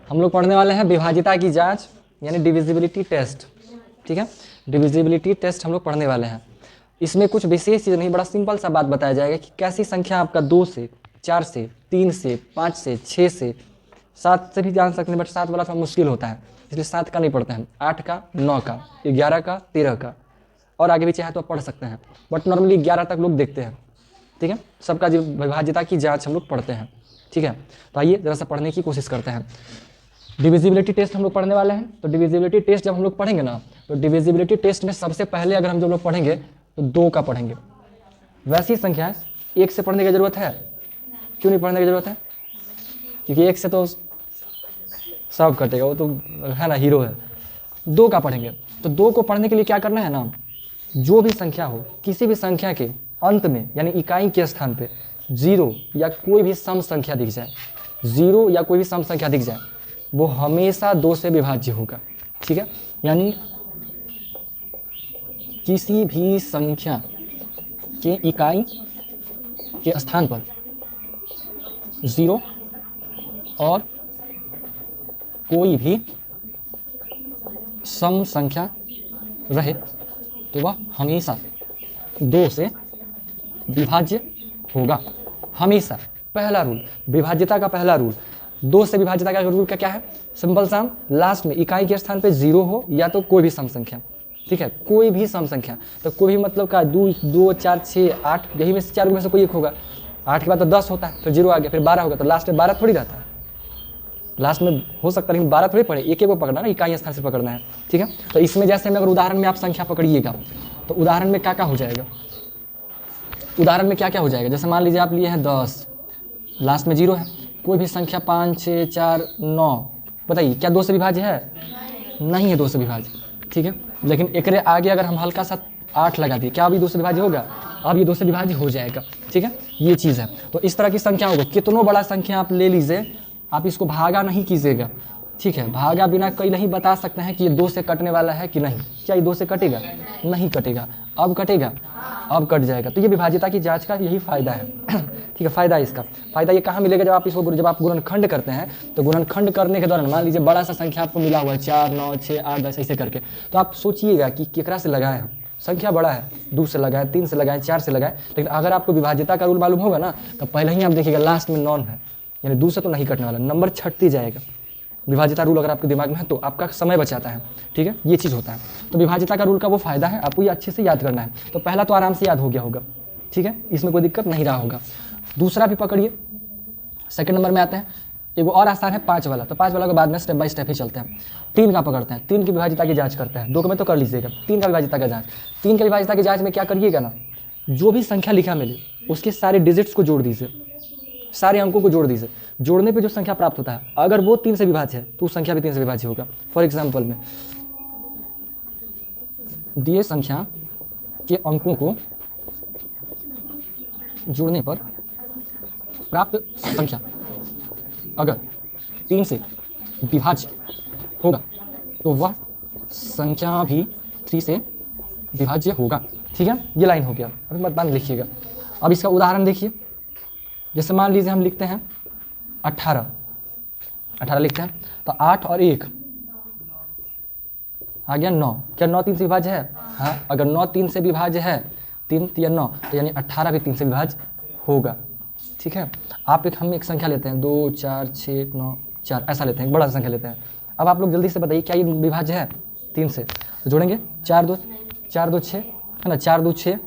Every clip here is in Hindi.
हम लोग पढ़ने वाले हैं विभाज्यता की जांच यानी डिविजिबिलिटी टेस्ट। ठीक है, डिविजिबिलिटी टेस्ट हम लोग पढ़ने वाले हैं। इसमें कुछ विशेष चीज़ नहीं, बड़ा सिंपल सा बात बताया जाएगा कि कैसी संख्या आपका 2 से, 4 से, 3 से, 5 से, 6 से, 7 से भी जान सकते हैं, बट 7 वाला थोड़ा मुश्किल होता है, इसलिए 7 का नहीं पढ़ते हैं। 8 का, 9 का, 11 का, 13 का, और आगे भी चाहे तो आप पढ़ सकते हैं, बट नॉर्मली 11 तक लोग देखते हैं। ठीक है, सबका जो विभाज्यता की जांच हम लोग पढ़ते हैं। ठीक है, तो आइए जरा सा पढ़ने की कोशिश करते हैं। डिविजिबिलिटी टेस्ट हम लोग पढ़ने वाले हैं। तो डिविजिबिलिटी टेस्ट जब हम लोग पढ़ेंगे ना, तो डिविजिबिलिटी टेस्ट में सबसे पहले अगर हम जो लोग पढ़ेंगे तो 2 का पढ़ेंगे। वैसी संख्या है 1 से पढ़ने की जरूरत है? क्यों नहीं पढ़ने की जरूरत है? क्योंकि 1 से तो सब कटेगा, वो तो है ना, हीरो है। 2 का पढ़ेंगे। तो 2 को पढ़ने के लिए क्या करना है ना, जो भी संख्या हो, किसी भी संख्या के अंत में यानी इकाई के स्थान पे 0 या कोई भी सम संख्या दिख जाए, 0 या कोई भी सम संख्या दिख जाए, वो हमेशा 2 से विभाज्य होगा। ठीक है, यानी किसी भी संख्या के इकाई के स्थान पर 0 और कोई भी सम संख्या रहे तो वह हमेशा 2 से विभाज्य होगा। हमेशा। पहला रूल, विभाज्यता का पहला रूल, 2 से विभाज्यता का रूल क्या है? सिंपल सा, लास्ट में इकाई के स्थान पे 0 हो या तो कोई भी सम संख्या। ठीक है, कोई भी सम संख्या। तो कोई भी मतलब का 2, 4, 6, 8, यही में से 4 में से कोई एक होगा। 8 के बाद तो 10 होता है, फिर 0 आ गया, फिर 12 होगा, तो लास्ट में 12 थोड़ी रहता है। लास्ट में हो सकता है लेकिन 12 थोड़ी पड़े, एक एक को पकड़ना ना, इकाई स्थान से पकड़ना है। ठीक है, तो इसमें जैसे में अगर उदाहरण में आप संख्या पकड़िएगा तो उदाहरण में क्या क्या हो जाएगा? उदाहरण में क्या क्या हो जाएगा? जैसे मान लीजिए आप लिए हैं 10, लास्ट में 0 है, कोई भी संख्या 5, 6, 4, 9, बताइए क्या 2 से विभाज्य है? नहीं है 2 से विभाज्य। ठीक है, लेकिन एक आगे अगर हम हल्का सा 8 लगा दिए, क्या अभी 2 से विभाज्य होगा? अब ये 2 से विभाज्य हो जाएगा। ठीक है, ये चीज़ है। तो इस तरह की संख्या होगा, कितनों बड़ा संख्या आप ले लीजिए, आप इसको भागा नहीं कीजिएगा। ठीक है, भागा बिना कई नहीं बता सकते हैं कि ये 2 से कटने वाला है कि नहीं। क्या ये 2 से कटेगा? नहीं कटेगा। अब कटेगा? अब कट जाएगा। तो ये विभाज्यता की जांच का यही फायदा है। ठीक है, फायदा इसका, फायदा ये कहाँ मिलेगा? जब आप इसको, जब आप गुणनखंड करते हैं, तो गुणनखंड करने के दौरान मान लीजिए बड़ा सा संख्या आपको मिला हुआ है 4, 9, 6, 8, 10 ऐसे करके, तो आप सोचिएगा कि केकरा से लगाए हम। संख्या बड़ा है, 2 से लगाए, 3 से लगाए, 4 से लगाए, लेकिन अगर आपको विभाज्यता का रूल मालूम होगा ना, तो पहले ही आप देखिएगा लास्ट में नॉन है, यानी 2 से तो नहीं कटने वाला, नंबर छटती जाएगा। विभाज्यता रूल अगर आपके दिमाग में है तो आपका समय बचाता है। ठीक है, ये चीज़ होता है। तो विभाज्यता का रूल का वो फायदा है, आपको ये अच्छे से याद करना है। तो पहला तो आराम से याद हो गया होगा। ठीक है, इसमें कोई दिक्कत नहीं रहा होगा। दूसरा भी पकड़िए, सेकंड नंबर में आते हैं। एगो और आसान है 5 वाला, तो 5 वाला के बाद में स्टेप बाय स्टेप ही चलते हैं। 3 का पकड़ते हैं, 3 की विभाज्यता की जांच करते हैं। 2 में तो कर लीजिएगा, 3 का विभाज्यता का जांच। 3 की विभाज्यता की जांच में क्या करिएगा ना, जो भी संख्या लिखा मिले उसके सारे डिजिट्स को जोड़ दीजिए, सारे अंकों को जोड़ दीजिए। जोड़ने पे जो संख्या प्राप्त होता है, अगर वो 3 से विभाज्य है तो संख्या भी 3 से विभाज्य होगा। फॉर एग्जाम्पल में दिए संख्या के अंकों को जोड़ने पर प्राप्त संख्या अगर 3 से विभाज्य होगा तो वह संख्या भी 3 से विभाज्य होगा। ठीक है, ये लाइन हो गया। अभी मत बांध लिखिएगा। अब इसका उदाहरण देखिए, जैसे मान लीजिए हम लिखते हैं 18 लिखते हैं, तो 8 और 1 आ गया 9। क्या 9 3 से विभाज्य है? हाँ, अगर 9 3 से विभाज्य है, 3 या 9, तो यानी 18 भी 3 से विभाज्य होगा। ठीक है, हम एक संख्या लेते हैं 2, 4, 6, 9, 4 ऐसा लेते हैं, एक बड़ा संख्या लेते हैं। अब आप लोग जल्दी से बताइए क्या ये विभाज्य है 3 से? तो जोड़ेंगे 4 2 6 है ना, 4 2 6,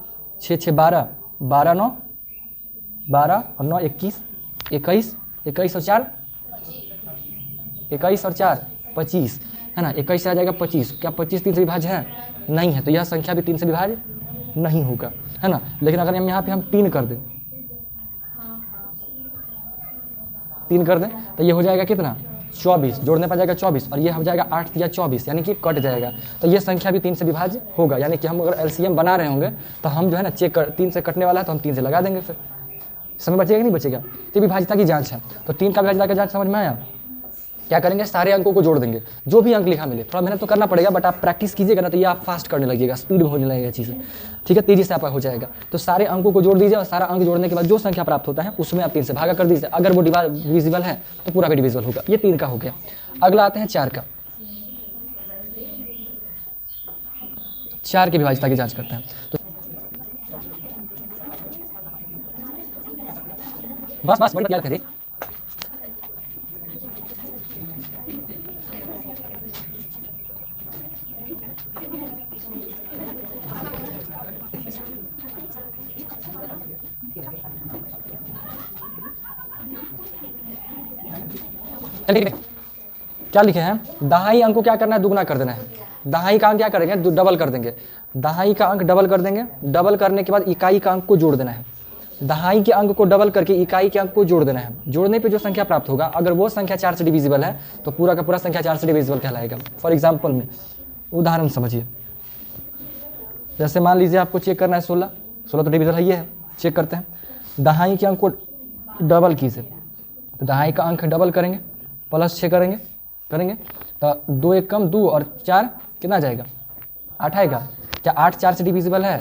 6 6 12, 12 9, 12 और 9 21, 21, 21 और 4 21 और 4 25 है ना, 21 से आ जाएगा 25। क्या 25 3 से विभाज्य है? नहीं है, तो यह संख्या भी 3 से विभाज्य नहीं होगा, है ना। लेकिन अगर हम यहाँ पे हम 3 कर दें, 3 कर दें तो ये हो जाएगा कितना? 24। जोड़ने पर जाएगा 24 और ये हो जाएगा 8 या 24, यानी कि कट जाएगा। तो ये संख्या भी 3 से विभाज्य होगा, यानी कि हम अगर एलसीएम बना रहे होंगे तो हम जो है ना चेक कर, 3 से कटने वाला है तो हम 3 से लगा देंगे, फिर समय बचेगा कि नहीं बचेगा। तो विभाज्यता की जांच है। तो 3 का विभाज्यता का जांच समझ में आया? क्या करेंगे, सारे अंकों को जोड़ देंगे, जो भी अंक लिखा मिले। थोड़ा मेहनत तो करना पड़ेगा, बट आप प्रैक्टिस कीजिएगा ना तो ये आप फास्ट करने लगेगा, स्पीड में होने लगेगा चीज़ें, ठीक है, तेजी से आपका हो जाएगा। तो सारे अंकों को जोड़ दीजिए और सारा अंक जोड़ने के बाद जो संख्या प्राप्त होता है उसमें आप 3 से भागा कर दीजिए। अगर वो डिविजिबल है तो पूरा भी डिविजिबल होगा। ये 3 का हो गया। अगला आते हैं 4 का। 4 की विभाज्यता की जाँच करते हैं। तो बस बड़ी याद करिए। चलिए क्या लिखे हैं, दहाई अंक को क्या करना है, दुगना कर देना है। दहाई का अंक क्या करेंगे, डबल कर देंगे। दहाई का अंक डबल कर देंगे। डबल करने के बाद इकाई का अंक को जोड़ देना है। दहाई के अंक को डबल करके इकाई के अंक को जोड़ देना है। जोड़ने पे जो संख्या प्राप्त होगा, अगर वो संख्या 4 से डिविजिबल है तो पूरा का पूरा संख्या 4 से डिविजिबल कहलाएगा। फॉर एग्जाम्पल में उदाहरण समझिए, जैसे मान लीजिए आपको चेक करना है 16 तो डिविजिबल है, ये है, चेक करते हैं। दहाई के अंक को डबल कीजिए, तो दहाई का अंक डबल करेंगे, प्लस 6 करेंगे तो 2 1 कम 2 और 4 कितना जाएगा, 8 आएगा। क्या 8 4 से डिविजिबल है,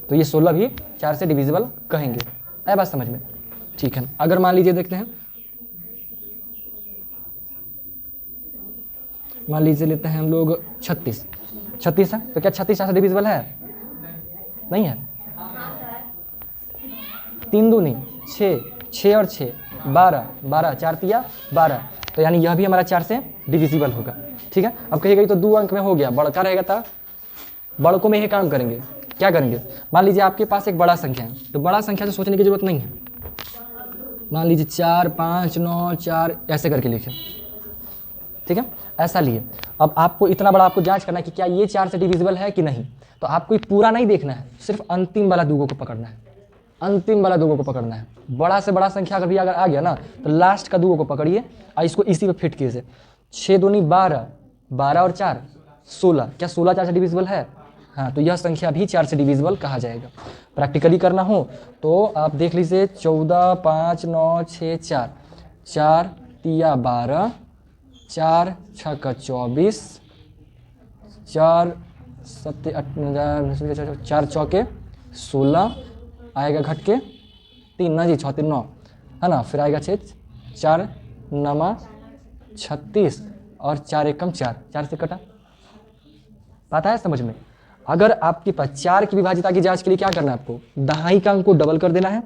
तो ये 16 भी 4 से डिविजिबल कहेंगे। है बात समझ में, ठीक है। अगर मान लीजिए देखते हैं, मान लीजिए लेते हैं हम लोग 36 है, तो क्या 36 4 से डिविजिबल है, नहीं है। 3 2 नहीं 6 और 6 12 4 तिया 12, तो यानी यह भी हमारा 4 से डिविजिबल होगा, ठीक है। अब कहिएगा ये तो 2 अंक में हो गया, बड़का रहेगा था, बड़कों में ही काम करेंगे। क्या करेंगे, मान लीजिए आपके पास एक बड़ा संख्या है, तो बड़ा संख्या से सोचने की जरूरत नहीं है। मान लीजिए 4 5 9 4 ऐसे करके लिखे, ठीक है, ऐसा लिए। अब आपको इतना बड़ा आपको जांच करना है कि क्या ये 4 से डिविजिबल है कि नहीं। तो आपको पूरा नहीं देखना है, सिर्फ अंतिम वाला दुगो को पकड़ना है। अंतिम वाला दुगो को पकड़ना है। बड़ा से बड़ा संख्या अगर भी अगर आ गया ना, तो लास्ट का दुगो को पकड़िए और इसको इसी पे फिट कीजिए। 6 दूनी 12 12 और 4 16, क्या 16 4 से डिविजिबल है, हाँ, तो यह संख्या भी 4 से डिविजिबल कहा जाएगा। प्रैक्टिकली करना हो तो आप देख लीजिए 14 5 9 6 4 4 तिया 12 4 6 का 24 4 7 8 4 चौके 16 आएगा, घट के 3 ना जी 6 3 9 है ना, फिर आएगा 6 4 9 36 और 4 1 कम 4 से कटा। पता है समझ में। अगर आपके पास 4 की विभाज्यता की जांच के लिए क्या करना है, आपको दहाई के अंक को डबल कर देना है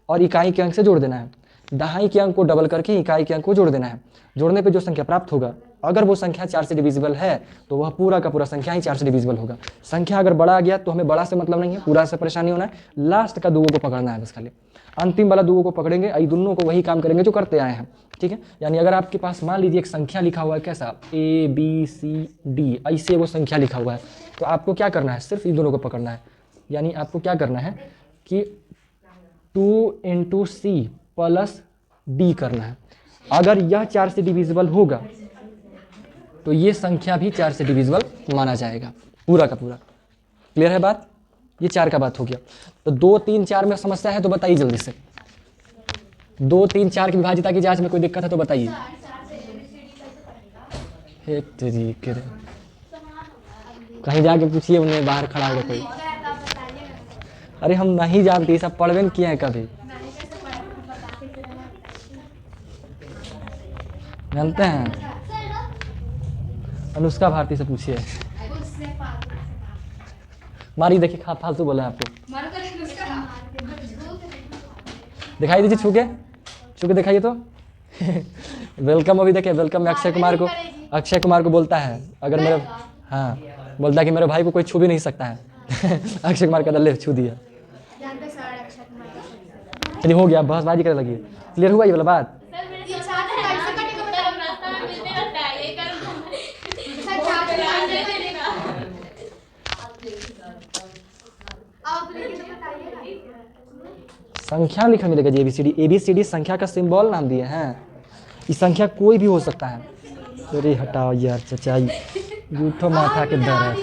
और इकाई के अंक से जोड़ देना है। दहाई के अंक को डबल करके इकाई के अंक को जोड़ देना है। जोड़ने पे जो संख्या प्राप्त होगा, अगर वो संख्या 4 से डिविजिबल है तो वह पूरा का पूरा संख्या ही 4 से डिविजिबल होगा। संख्या अगर बड़ा आ गया तो हमें बड़ा से मतलब नहीं है, पूरा से परेशानी होना है, लास्ट का दुगो को पकड़ना है बस खाली। अंतिम वाला दुगो को पकड़ेंगे, आई दोनों को वही काम करेंगे जो करते आए हैं, ठीक है। यानी अगर आपके पास मान लीजिए एक संख्या लिखा हुआ है, कैसा ABCD ऐसे वो संख्या लिखा हुआ है, तो आपको क्या करना है, सिर्फ इन दोनों को पकड़ना है। यानी आपको क्या करना है कि 2 × C + D करना है। अगर यह 4 से डिविजिबल होगा तो ये संख्या भी 4 से डिविजिबल माना जाएगा, पूरा का पूरा। क्लियर है बात, ये 4 का बात हो गया। तो 2 3 4 में समस्या है तो बताइए जल्दी से। 2 3 4 की विभाज्यता की जांच में कोई दिक्कत है तो बताइए। कहीं जाके पूछिए, उन्हें बाहर खड़ा होगा कोई। अरे हम नहीं जानते, सब पढ़वे किए हैं कभी, जानते हैं। अनुष्का भारती से पूछिए। मारी देखिए, फालतू बोला है आपको। दिखाई दीजिए, छू के दिखाइए तो। वेलकम अभी देखिए, वेलकम में अक्षय कुमार को बोलता है, अगर मेरे, हाँ, बोलता है कि मेरे भाई को कोई छू भी नहीं सकता है। अक्षय कुमार का दल्ले छू दिया। चलिए हो गया, बहसबाजी करने लगी। क्लियर हुआ ये वाला बात। संख्या लिखा मिलेगा जी, ABCD संख्या का सिंबल नाम दिए हैं। इस संख्या कोई भी हो सकता है। अरे हटाओ यार चचाई, झूठो माथा के दर्द।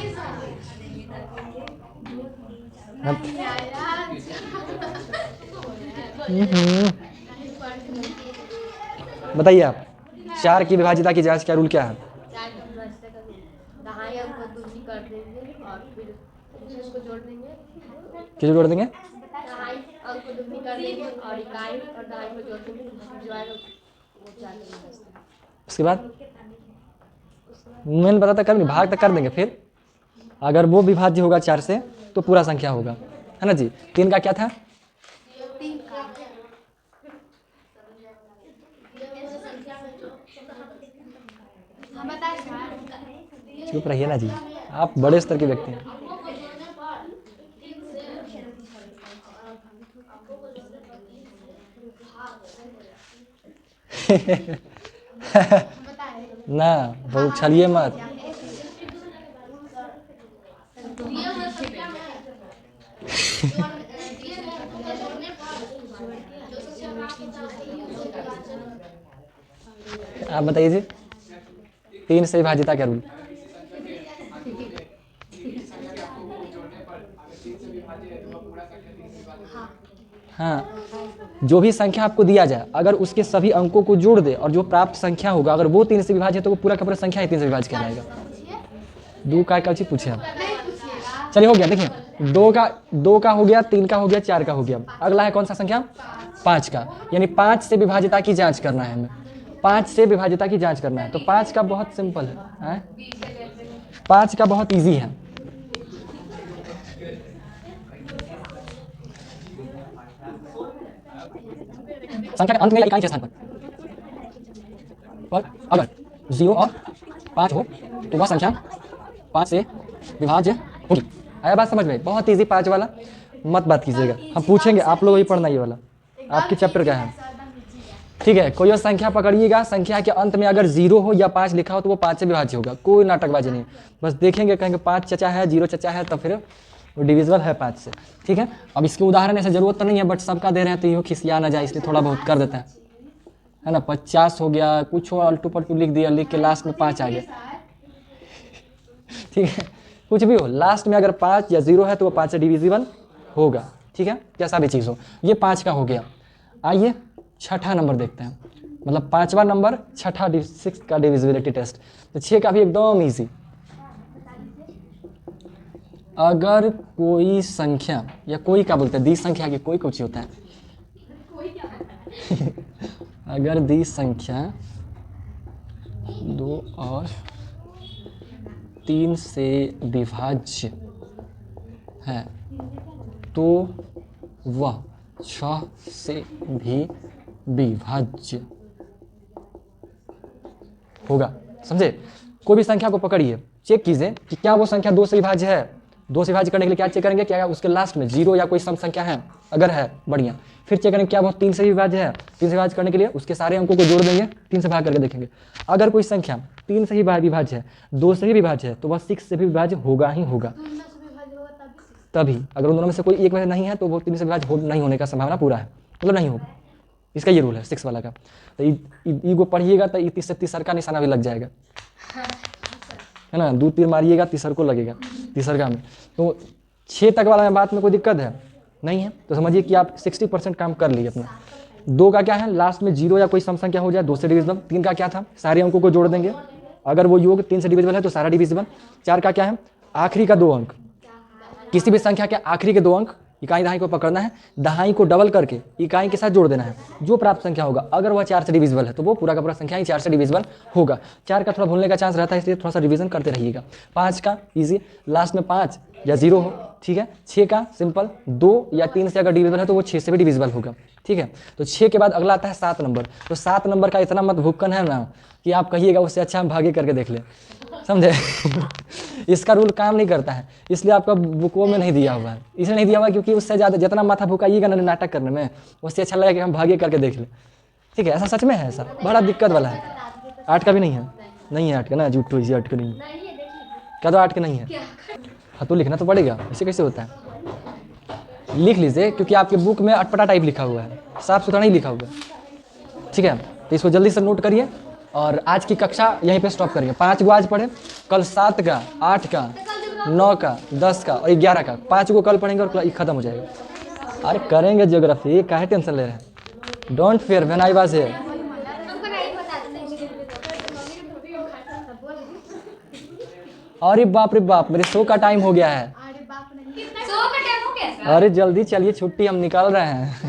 बताइए आप, 4 की विभाज्यता की जांच का रूल क्या है? चार की विभाज्यता का रूल, दाहिने अंक को दूनी कर देंगे और फिर उसको जोड़ देंगे। किसे जोड़ देंगे? दाहिने अंक को दूनी कर देंगे और इकाई और दाहिने को जोड़ देंगे, जो आएगा वो 4 की विभाज्यता। उसके बाद मैंने बताया कर भाग तक कर देंगे, फिर अगर वो विभाज्य होगा 4 से तो पूरा संख्या होगा, है ना जी। 3 का क्या था? चुप रहिए ना जी, आप बड़े स्तर के व्यक्ति हैं। ना वो छलिए मत। आप बताइए जी, 3 से विभाज्यता क्या रूल? हाँ, जो भी संख्या आपको दिया जाए अगर उसके सभी अंकों को जोड़ दे और जो प्राप्त संख्या होगा अगर वो 3 से विभाज्य है तो वो पूरा का पूरा संख्या ही 3 से विभाज्य कहलाएगा। 2 का चीज पूछे हम, चलिए हो गया। देखिए 2 का हो गया, 3 का हो गया, 4 का हो गया। अगला है कौन सा संख्या? 5 का, यानी 5 से विभाज्यता की जांच करना है हमें। 5 से विभाज्यता की जांच करना है तो 5 का बहुत सिंपल है, 5 का बहुत इजी है। संख्या के अंत में या इकाई के स्थान पर अगर 0 और 5 हो तो वह संख्या 5 से विभाज्य होगी। आया बात समझ में? बहुत इजी 5 वाला, मत बात कीजिएगा, हम पूछेंगे आप लोग ही पढ़ना ये वाला। आपकी चैप्टर क्या है? ठीक है, कोई और संख्या पकड़िएगा, संख्या के अंत में अगर 0 हो या 5 लिखा हो तो वो 5 से विभाज्य होगा। कोई नाटकबाजी नहीं, बस देखेंगे कहेंगे 5 चचा है, 0 चचा है, तो फिर वो डिविजिबल है 5 से। ठीक है, अब इसके उदाहरण ऐसे जरूरत तो नहीं है, बट सबका दे रहे हैं तो यो खिसिया ना जाए इसलिए थोड़ा बहुत कर देते हैं, है ना। 50 हो गया, कुछ हो अल्टू पल्टू लिख दिया, लिख के लास्ट में 5 आ गया। ठीक है, कुछ भी हो लास्ट में अगर 5 या 0 है तो वो 5 से डिविजिबल होगा। ठीक है, कैसा भी चीज़ हो। ये 5 का हो गया। आइए छठा नंबर देखते हैं, मतलब 5वां नंबर, छठा 6 का डिविजिबिलिटी टेस्ट। तो 6 का भी एकदम ईजी। अगर कोई संख्या या कोई क्या बोलते हैं, दी संख्या की कोई कुछ होता है अगर दी संख्या 2 और 3 से विभाज्य है तो वह 6 से भी विभाज्य होगा। समझे? कोई भी संख्या को पकड़िए, चेक कीजिए कि क्या वो संख्या 2 से विभाज्य है। 2 से विभाज्य करने के लिए क्या चेक करेंगे, क्या उसके लास्ट में 0 या कोई सम संख्या है, अगर है बढ़िया। फिर चेक करेंगे क्या वो 3 से विभाज्य है। 3 से विभाज्य करने के लिए उसके सारे अंकों को जोड़ देंगे, 3 से भाग करके देखेंगे। अगर कोई संख्या 3 से ही विभाज्य है, 2 से ही विभाज्य है तो वह 6 से भी विभाज्य होगा ही होगा। तभी अगर उन दोनों में से कोई एक में नहीं है तो वो 3 से विभाज्य नहीं होने का संभावना पूरा है, मतलब नहीं होगा। इसका ये रूल है 6 वाला का। तो ई को पढ़िएगा तो ई से तीसर का निशाना भी लग जाएगा, है ना। 2 तीर मारिएगा तीसर को लगेगा, तीसरका में। तो 6 तक वाला में बात में कोई दिक्कत है नहीं है, तो समझिए कि आप 60% काम कर लिए अपना। 2 का क्या है, लास्ट में 0 या कोई सम संख्या हो जाए 2 से डिविजिबल। 3 का क्या था, सारे अंकों को जोड़ देंगे, अगर वो योग 3 से डिविजिबल है तो सारा डिविजिबल। 4 का क्या है, आखिरी का 2 अंक, किसी भी संख्या के आखिरी के 2 अंक इकाई दहाई को पकड़ना है, दहाई को डबल करके इकाई के साथ जोड़ देना है। जो प्राप्त संख्या होगा अगर वह 4 से डिविजिबल है तो वो पूरा का पूरा संख्या ही 4 से डिविजिबल होगा। 4 का थोड़ा भूलने का चांस रहता है, इसलिए थोड़ा सा रिवीजन करते रहिएगा। 5 का इजी, लास्ट में 5 या 0 हो। ठीक है, 6 का सिंपल, 2 या 3 से अगर डिविजिबल है तो वो 6 से भी डिविजिबल होगा। ठीक है, तो 6 के बाद अगला आता है 7 नंबर। तो 7 नंबर का इतना मत भुक्कन है ना कि आप कहिएगा उससे अच्छा हम भागे करके देख ले, समझे। इसका रूल काम नहीं करता है, इसलिए आपका बुकों में नहीं दिया हुआ है। इसलिए नहीं दिया हुआ क्योंकि उससे ज़्यादा जितना माथा भुकाइएगा ना नाटक करने में, उससे अच्छा लगेगा कि हम भागे करके देख ले। ठीक है, ऐसा सच में है, ऐसा बड़ा दिक्कत वाला है। 8 का भी नहीं है, नहीं है 8 का ना, झूठ इसी 8 का नहीं है। क्या तो 8 का नहीं है, हाँ तो लिखना तो पड़ेगा, ऐसे कैसे होता है। लिख लीजिए क्योंकि आपके बुक में अटपटा टाइप लिखा हुआ है, साफ सुथरा नहीं लिखा हुआ है। ठीक है, तो इसको जल्दी से नोट करिए और आज की कक्षा यहीं पे स्टॉप करेंगे। 5 गो आज पढ़े, कल 7 का, 8 का, 9 का, 10 का और 11 का, 5 को कल पढ़ेंगे और खत्म हो जाएगा। अरे करेंगे ज्योग्राफी, काहे टेंशन ले रहे हैं। Don't fear when I was here. अरे बाप मेरे शो का टाइम हो गया है। अरे बाप नहीं सो का टाइम हो गया सर? अरे जल्दी चलिए, छुट्टी हम निकाल रहे हैं।